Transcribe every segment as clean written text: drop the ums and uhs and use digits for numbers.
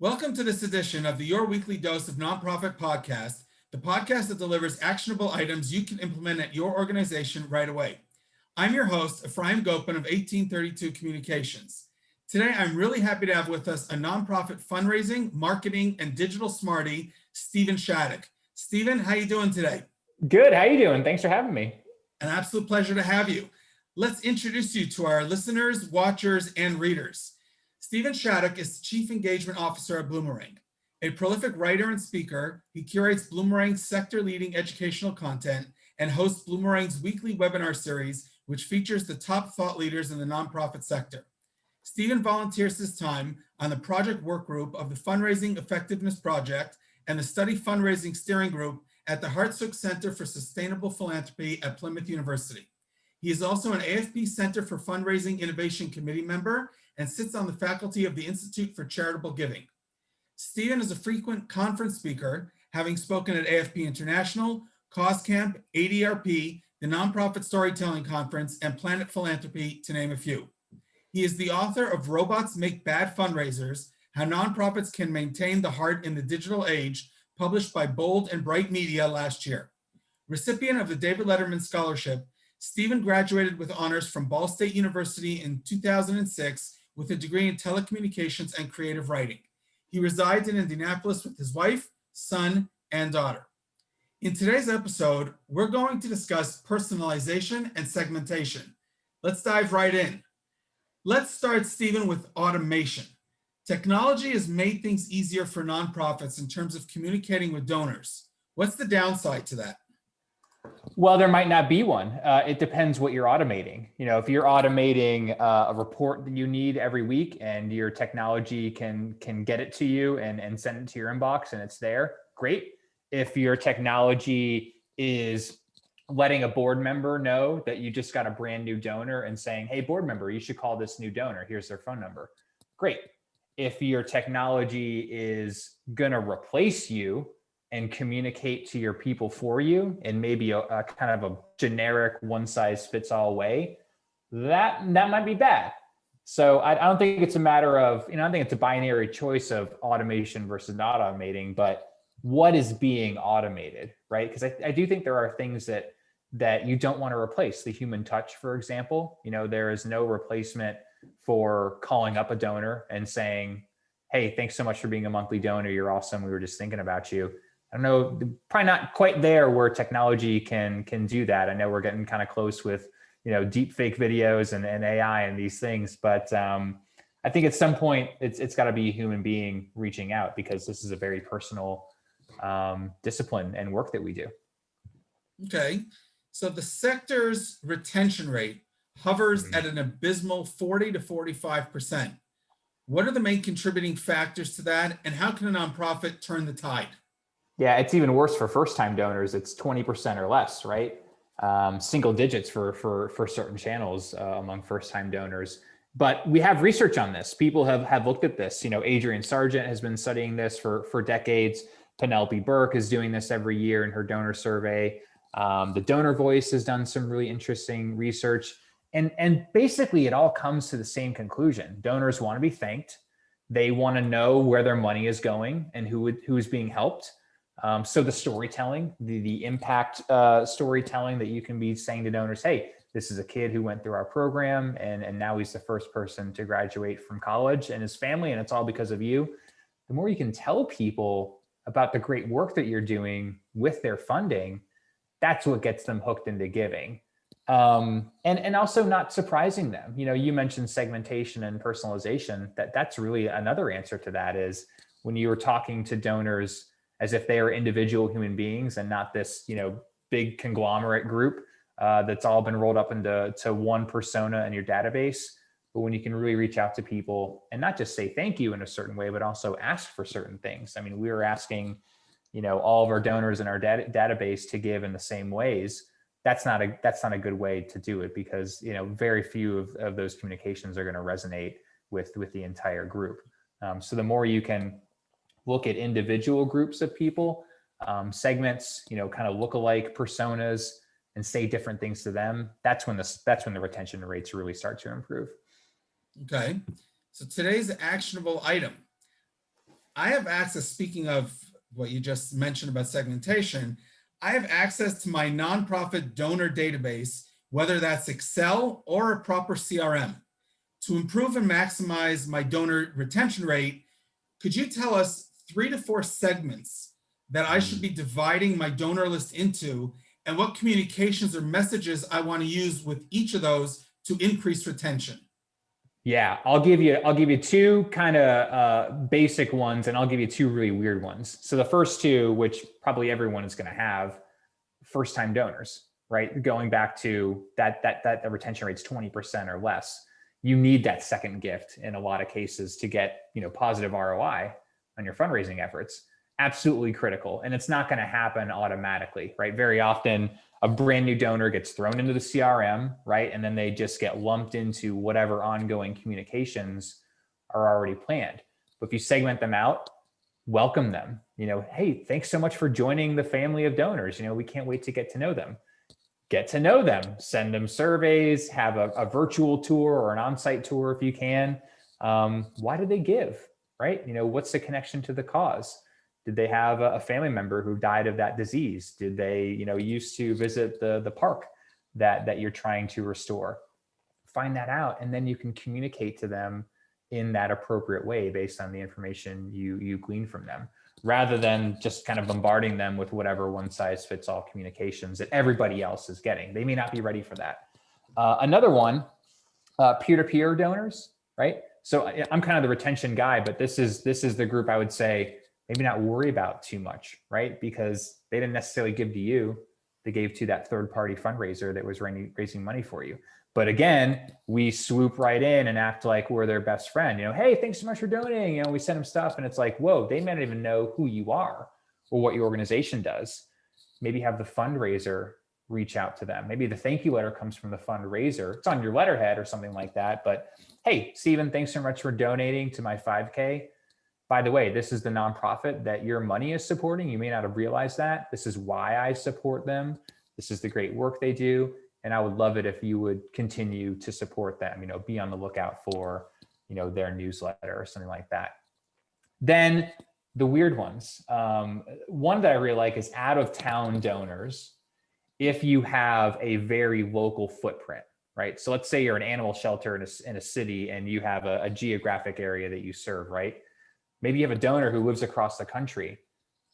Welcome to this edition of the Your Weekly Dose of Nonprofit podcast, the podcast that delivers actionable items you can implement at your organization right away. I'm your host, Ephraim Gopin of 1832 Communications. Today, I'm really happy to have with us a nonprofit fundraising, marketing, and digital smarty, Stephen Shattuck. Stephen, how you doing today? Good. How you doing? Thanks for having me. An absolute pleasure to have you. Let's introduce you to our listeners, watchers, and readers. Stephen Shattuck is Chief Engagement Officer at Bloomerang. A prolific writer and speaker, he curates Bloomerang's sector-leading educational content and hosts Bloomerang's weekly webinar series, which features the top thought leaders in the nonprofit sector. Stephen volunteers his time on the project work group of the Fundraising Effectiveness Project and the Study Fundraising Steering Group at the Hartsook Center for Sustainable Philanthropy at Plymouth University. He is also an AFP Center for Fundraising Innovation Committee member and sits on the faculty of the Institute for Charitable Giving. Stephen is a frequent conference speaker, having spoken at AFP International, Cause Camp, ADRP, the Nonprofit Storytelling Conference, and Planet Philanthropy, to name a few. He is the author of Robots Make Bad Fundraisers, How Nonprofits Can Maintain the Heart in the Digital Age, published by Bold and Bright Media last year. Recipient of the David Letterman Scholarship, Stephen graduated with honors from Ball State University in 2006 with a degree in telecommunications and creative writing. He resides in Indianapolis with his wife, son, and daughter. In today's episode, we're going to discuss personalization and segmentation. Let's dive right in. Let's start, Stephen, with automation. Technology has made things easier for nonprofits in terms of communicating with donors. What's the downside to that? Well, there might not be one. It depends what you're automating. If you're automating a report that you need every week and your technology can get it to you and send it to your inbox and it's there, great. If your technology is letting a board member know that you just got a brand new donor and saying, hey, board member, you should call this new donor. Here's their phone number. Great. If your technology is going to replace you and communicate to your people for you in maybe a kind of a generic one-size-fits-all way, that might be bad. So I don't think it's a matter of, I don't think it's a binary choice of automation versus not automating, but what is being automated, right? Because I do think there are things that you don't want to replace. The human touch, for example, there is no replacement for calling up a donor and saying, hey, thanks so much for being a monthly donor. You're awesome. We were just thinking about you. I don't know, probably not quite there where technology can do that. I know we're getting kind of close with, deep fake videos and AI and these things, but I think at some point it's got to be a human being reaching out, because this is a very personal discipline and work that we do. Okay, so the sector's retention rate hovers at an abysmal 40 to 45%. What are the main contributing factors to that, and how can a nonprofit turn the tide? Yeah, it's even worse for first-time donors. It's 20% or less, right? Single digits for certain channels among first-time donors. But we have research on this. People have looked at this. Adrienne Sargent has been studying this for decades. Penelope Burke is doing this every year in her donor survey. The Donor Voice has done some really interesting research. And basically, it all comes to the same conclusion. Donors want to be thanked. They want to know where their money is going and who is being helped. So the storytelling, the impact storytelling that you can be saying to donors, hey, this is a kid who went through our program and now he's the first person to graduate from college and his family, and it's all because of you. The more you can tell people about the great work that you're doing with their funding, that's what gets them hooked into giving. And also not surprising them. You mentioned segmentation and personalization. That's really another answer to that, is when you were talking to donors as if they are individual human beings and not this, big conglomerate group that's all been rolled up into one persona in your database. But when you can really reach out to people and not just say thank you in a certain way, but also ask for certain things. I mean, we were asking, all of our donors in our database to give in the same ways. That's not a good way to do it, because, very few of those communications are going to resonate with the entire group. So the more you can look at individual groups of people, segments, kind of look-alike personas, and say different things to them, that's when the retention rates really start to improve. Okay, so today's actionable item. I have access, speaking of what you just mentioned about segmentation, I have access to my nonprofit donor database, whether that's Excel or a proper CRM. To improve and maximize my donor retention rate, could you tell us 3 to 4 segments that I should be dividing my donor list into, and what communications or messages I want to use with each of those to increase retention? Yeah, I'll give you two kind of basic ones, and I'll give you two really weird ones. So the first two, which probably everyone is going to have, first-time donors, right? Going back to that the retention rate's 20% or less. You need that second gift in a lot of cases to get, positive ROI on your fundraising efforts. Absolutely critical, and it's not going to happen automatically, right? Very often, a brand new donor gets thrown into the CRM, right? And then they just get lumped into whatever ongoing communications are already planned. But if you segment them out, welcome them, hey, thanks so much for joining the family of donors. We can't wait to get to know them. Get to know them, send them surveys, have a virtual tour or an on-site tour if you can. Why did they give, right? What's the connection to the cause? Did they have a family member who died of that disease? Did they, used to visit the park that you're trying to restore? Find that out, and then you can communicate to them in that appropriate way based on the information you glean from them, rather than just kind of bombarding them with whatever one-size-fits-all communications that everybody else is getting. They may not be ready for that. Another one, peer-to-peer donors, right? So I'm kind of the retention guy, but this is the group I would say maybe not worry about too much, right? Because they didn't necessarily give to you. They gave to that third-party fundraiser that was raising money for you. But again, we swoop right in and act like we're their best friend. Hey, thanks so much for donating. We send them stuff, and it's like, whoa, they may not even know who you are or what your organization does. Maybe have the fundraiser reach out to them. Maybe the thank you letter comes from the fundraiser. It's on your letterhead or something like that. But hey, Stephen, thanks so much for donating to my 5K. By the way, this is the nonprofit that your money is supporting. You may not have realized that. This is why I support them. This is the great work they do. And I would love it if you would continue to support them, be on the lookout for, their newsletter or something like that. Then the weird ones. One that I really like is out of town donors. If you have a very local footprint, right? So let's say you're an animal shelter in a city and you have a geographic area that you serve, right? Maybe you have a donor who lives across the country.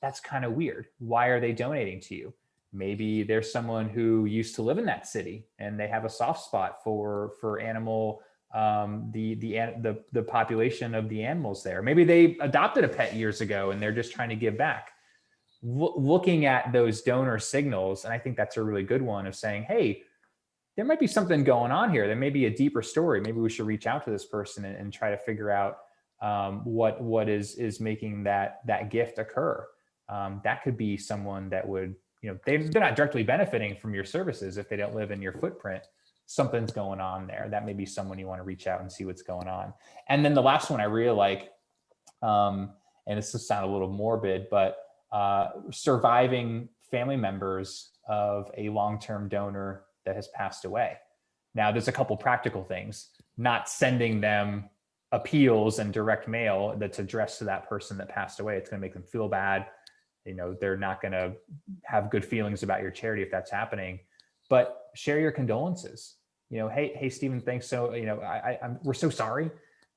That's kind of weird. Why are they donating to you? Maybe there's someone who used to live in that city and they have a soft spot for animal, the population of the animals there. Maybe they adopted a pet years ago and they're just trying to give back. Looking at those donor signals, and I think that's a really good one of saying, hey, there might be something going on here. There may be a deeper story. Maybe we should reach out to this person and try to figure out what is making that gift occur. That could be someone that would, they're not directly benefiting from your services if they don't live in your footprint. Something's going on there. That may be someone you want to reach out and see what's going on. And then the last one I really like, and this will sound a little morbid, but surviving family members of a long-term donor that has passed away. Now, there's a couple practical things. Not sending them appeals and direct mail that's addressed to that person that passed away. It's going to make them feel bad. They're not going to have good feelings about your charity if that's happening. But share your condolences. Hey, Stephen, thanks. So, we're so sorry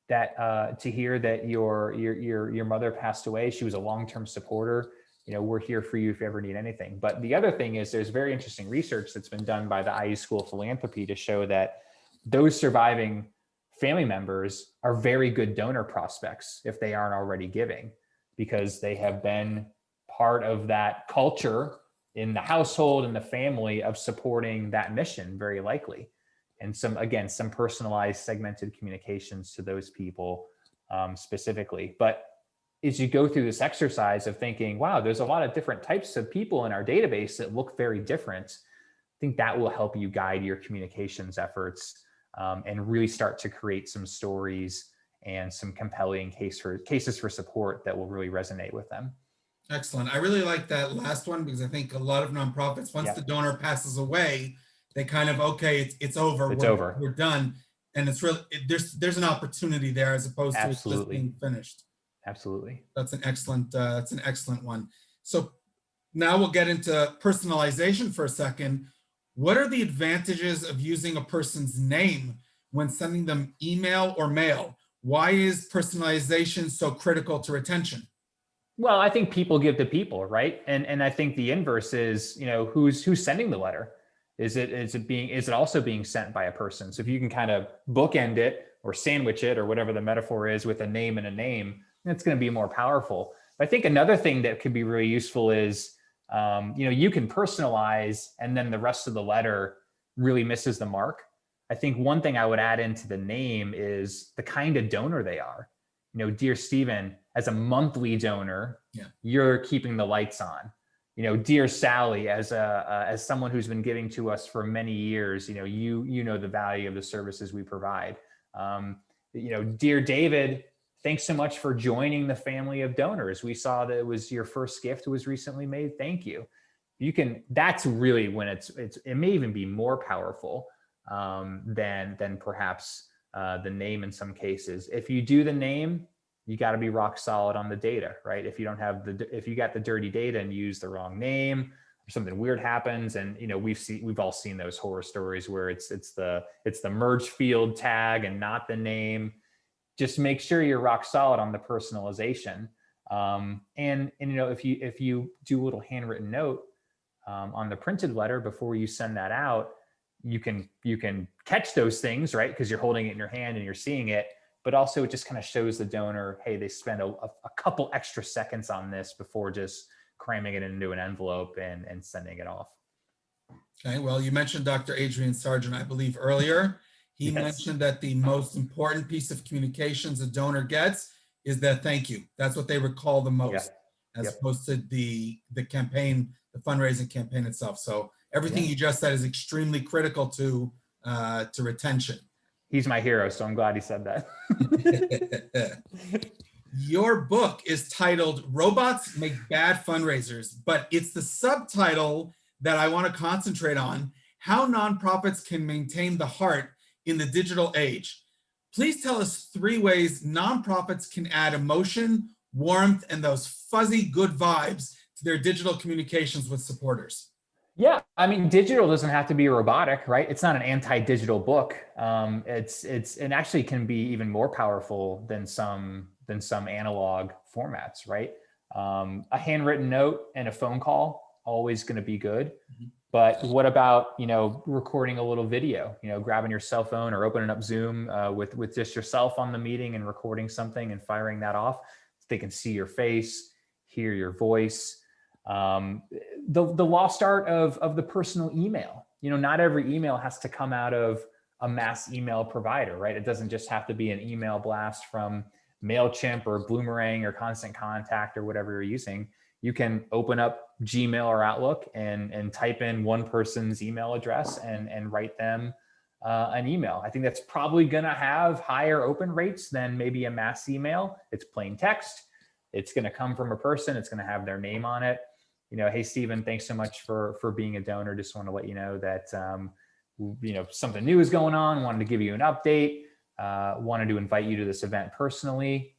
that to hear that your mother passed away. She was a long-term supporter. We're here for you if you ever need anything. But the other thing is there's very interesting research that's been done by the IU School of Philanthropy to show that those surviving family members are very good donor prospects if they aren't already giving, because they have been part of that culture in the household and the family of supporting that mission, very likely. And some personalized segmented communications to those people specifically. But as you go through this exercise of thinking, wow, there's a lot of different types of people in our database that look very different, I think that will help you guide your communications efforts and really start to create some stories and some compelling cases for support that will really resonate with them. Excellent. I really like that last one because I think a lot of nonprofits, once the donor passes away, they kind of, okay, it's over. We're done. And it's really, there's an opportunity there as opposed to it just being finished. Absolutely. That's an excellent one. So now we'll get into personalization for a second. What are the advantages of using a person's name when sending them email or mail? Why is personalization so critical to retention? Well, I think people give to people, right? And I think the inverse is, who's sending the letter? Is it also being sent by a person? So if you can kind of bookend it or sandwich it or whatever the metaphor is with a name and a name, that's going to be more powerful. But I think another thing that could be really useful is, you can personalize and then the rest of the letter really misses the mark. I think one thing I would add into the name is the kind of donor they are. Dear Stephen, as a monthly donor, you're keeping the lights on. Dear Sally, as someone who's been giving to us for many years, you know the value of the services we provide. Dear David, thanks so much for joining the family of donors. We saw that it was your first gift was recently made. Thank you. That's really when it may even be more powerful than perhaps the name in some cases. If you do the name, you got to be rock solid on the data, right? If you got the dirty data and you use the wrong name or something weird happens, and we've all seen those horror stories where it's the merge field tag and not the name. Just make sure you're rock solid on the personalization. And if you do a little handwritten note on the printed letter before you send that out, you can catch those things, right? Because you're holding it in your hand and you're seeing it. But also it just kind of shows the donor, hey, they spent a couple extra seconds on this before just cramming it into an envelope and sending it off. Okay, well, you mentioned Dr. Adrian Sargent, I believe, earlier. He mentioned that the most important piece of communications a donor gets is that thank you. That's what they recall the most, as opposed to the campaign, the fundraising campaign itself. So everything you just said is extremely critical to retention. He's my hero, so I'm glad he said that. Your book is titled Robots Make Bad Fundraisers, but it's the subtitle that I want to concentrate on: How Nonprofits Can Maintain the Heart in the Digital Age. Please tell us 3 ways nonprofits can add emotion, warmth, and those fuzzy good vibes to their digital communications with supporters. Yeah, I mean, digital doesn't have to be robotic, right? It's not an anti-digital book. It actually can be even more powerful than some analog formats, right? A handwritten note and a phone call, always going to be good. But what about, recording a little video, grabbing your cell phone or opening up Zoom with just yourself on the meeting and recording something and firing that off so they can see your face, hear your voice. The lost art of the personal email. Not every email has to come out of a mass email provider, right? It doesn't just have to be an email blast from MailChimp or Bloomerang or Constant Contact or whatever you're using. You can open up Gmail or Outlook and type in one person's email address and write them an email. I think that's probably going to have higher open rates than maybe a mass email. It's plain text. It's going to come from a person. It's going to have their name on it. Hey, Stephen, thanks so much for being a donor. Just want to let you know that, something new is going on. Wanted to give you an update. Wanted to invite you to this event personally.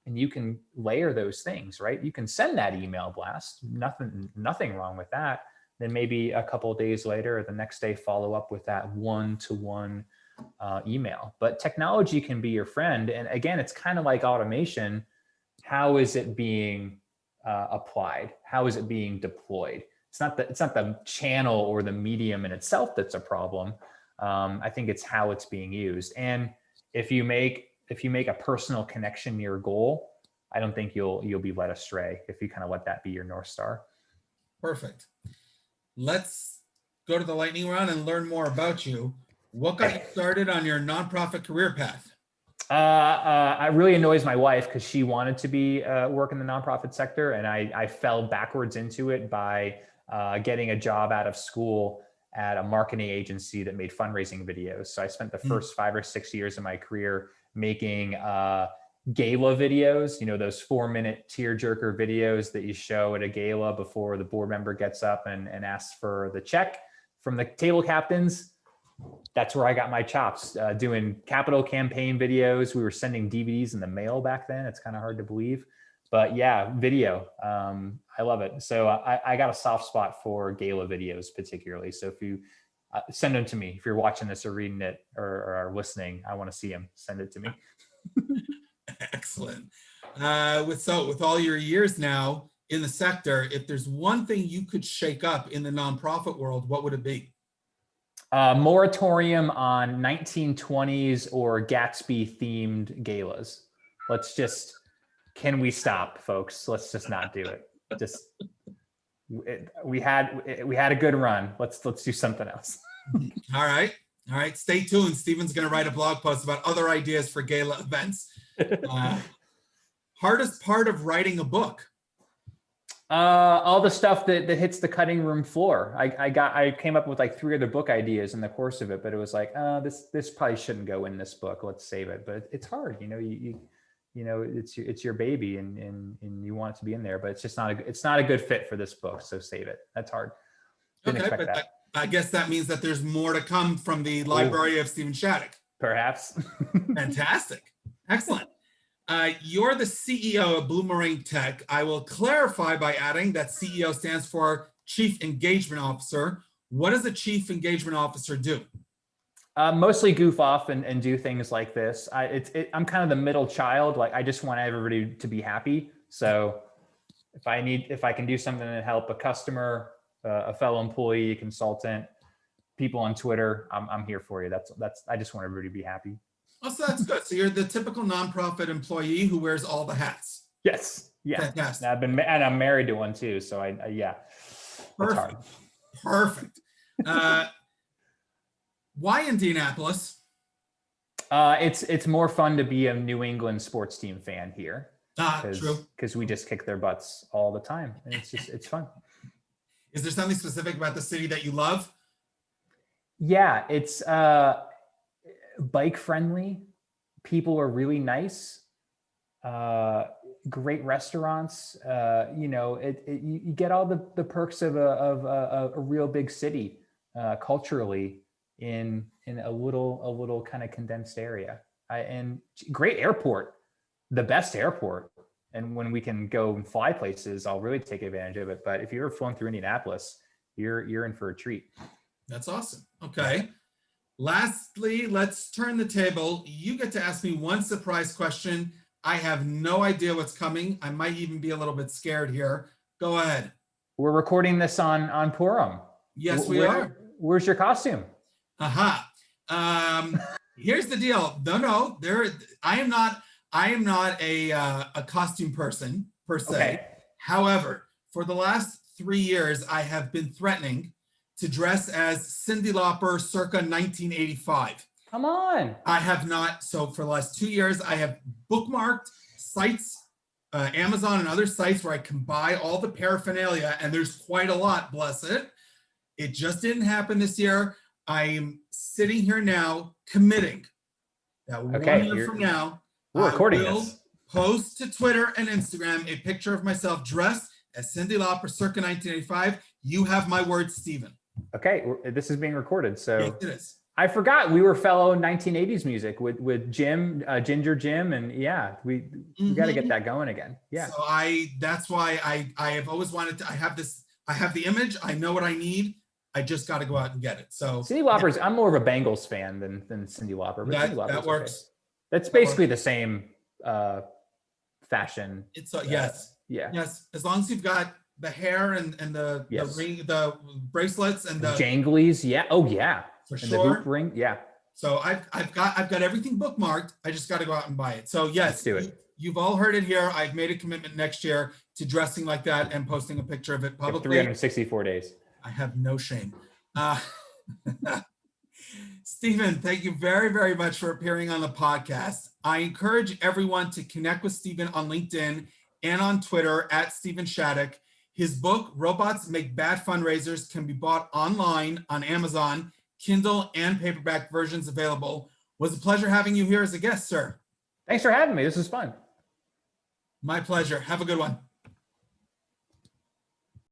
And you can layer those things, right? You can send that email blast. Nothing wrong with that. Then maybe a couple of days later or the next day, follow up with that one-to-one email. But technology can be your friend. And again, it's kind of like automation. How is it being applied? How is it being deployed? It's not the channel or the medium in itself that's a problem. I think it's how it's being used. And if you make a personal connection your goal, I don't think you'll be led astray if you kind of let that be your North Star. Perfect. Let's go to the lightning round and learn more about you. What got you started on your nonprofit career path? It really annoys my wife because she wanted to be work in the nonprofit sector, and I fell backwards into it by getting a job out of school at a marketing agency that made fundraising videos. So I spent the first 5 or 6 years of my career making gala videos, those 4-minute tearjerker videos that you show at a gala before the board member gets up and asks for the check from the table captains. that's where I got my chops, doing capital campaign videos. We were sending DVDs in the mail back then. It's kind of hard to believe, but yeah, video. I love it. So I got a soft spot for gala videos particularly. So if you send them to me, if you're watching this or reading it or are listening, I want to see them. Send it to me. Excellent. With all your years now in the sector, if there's one thing you could shake up in the nonprofit world, what would it be? Moratorium on 1920s or Gatsby themed galas. Can we stop, folks? Let's just not do it. We had a good run. Let's do something else. All right. Stay tuned. Stephen's going to write a blog post about other ideas for gala events. Hardest part of writing a book? All the stuff that hits the cutting room floor. I came up with like 3 other book ideas in the course of it, but it was like, this probably shouldn't go in this book. Let's save it. But it's hard, it's your baby and you want it to be in there, but it's not a good fit for this book. So save it. That's hard. Didn't expect that. I guess that means that there's more to come from the library of Stephen Shattuck. Perhaps. Fantastic. Excellent. You're the CEO of Bloomerang Tech. I will clarify by adding that CEO stands for Chief Engagement Officer. What does a Chief Engagement Officer do? Mostly goof off and do things like this. I'm kind of the middle child. Like I just want everybody to be happy. So if I can do something to help a customer, a fellow employee, a consultant, people on Twitter, I'm here for you. I just want everybody to be happy. Oh, so that's good. So you're the typical nonprofit employee who wears all the hats. Yes. Yeah. Fantastic. I'm married to one too. So yeah. Perfect. Why Indianapolis? It's more fun to be a New England sports team fan here. True. Because we just kick their butts all the time. And it's fun. Is there something specific about the city that you love? Yeah, it's bike friendly. People are really nice. Great restaurants. You get all the perks of a real big city culturally in a little kind of condensed area. And great airport, the best airport. And when we can go and fly places, I'll really take advantage of it. But if you're flown through Indianapolis, you're in for a treat. That's awesome. Okay. Lastly, let's turn the table. You get to ask me one surprise question. I have no idea what's coming. I might even be a little bit scared here. Go ahead. We're recording this on Purim. Yes, we are. Where's your costume? Here's the deal. No, I am not a costume person per se. Okay. However, for the last 3 years, I have been threatening to dress as Cyndi Lauper circa 1985. Come on. I have not. So for the last 2 years, I have bookmarked sites, Amazon and other sites where I can buy all the paraphernalia, and there's quite a lot, bless it. It just didn't happen this year. I am sitting here now committing that 1 year from now, we're recording I will this. Post to Twitter and Instagram a picture of myself dressed as Cyndi Lauper circa 1985. You have my word, Stephen. Okay, this is being recorded, so yes, it is. I forgot we were fellow 1980s music with Jim, Ginger Jim, and yeah, we got to get that going again. Yeah. So that's why I have always wanted to. I have the image. I know what I need. I just got to go out and get it. So Cyndi Lauper's. I'm more of a Bengals fan than Cyndi Lauper. But Cyndi Lauper's that works. Okay. That's basically the same fashion. It's yes. Yeah. Yes. As long as you've got the hair and the ring, the bracelets and the janglies. Yeah. Oh yeah. For and sure. The hoop ring. Yeah. So I've got everything bookmarked. I just got to go out and buy it. So yes, let's do it. You've all heard it here. I've made a commitment next year to dressing like that and posting a picture of it publicly. 364 days. I have no shame. Stephen, thank you very, very much for appearing on the podcast. I encourage everyone to connect with Stephen on LinkedIn and on Twitter at Stephen Shattuck. His book, Robots Make Bad Fundraisers, can be bought online on Amazon, Kindle, and paperback versions available. It was a pleasure having you here as a guest, sir. Thanks for having me. This was fun. My pleasure. Have a good one.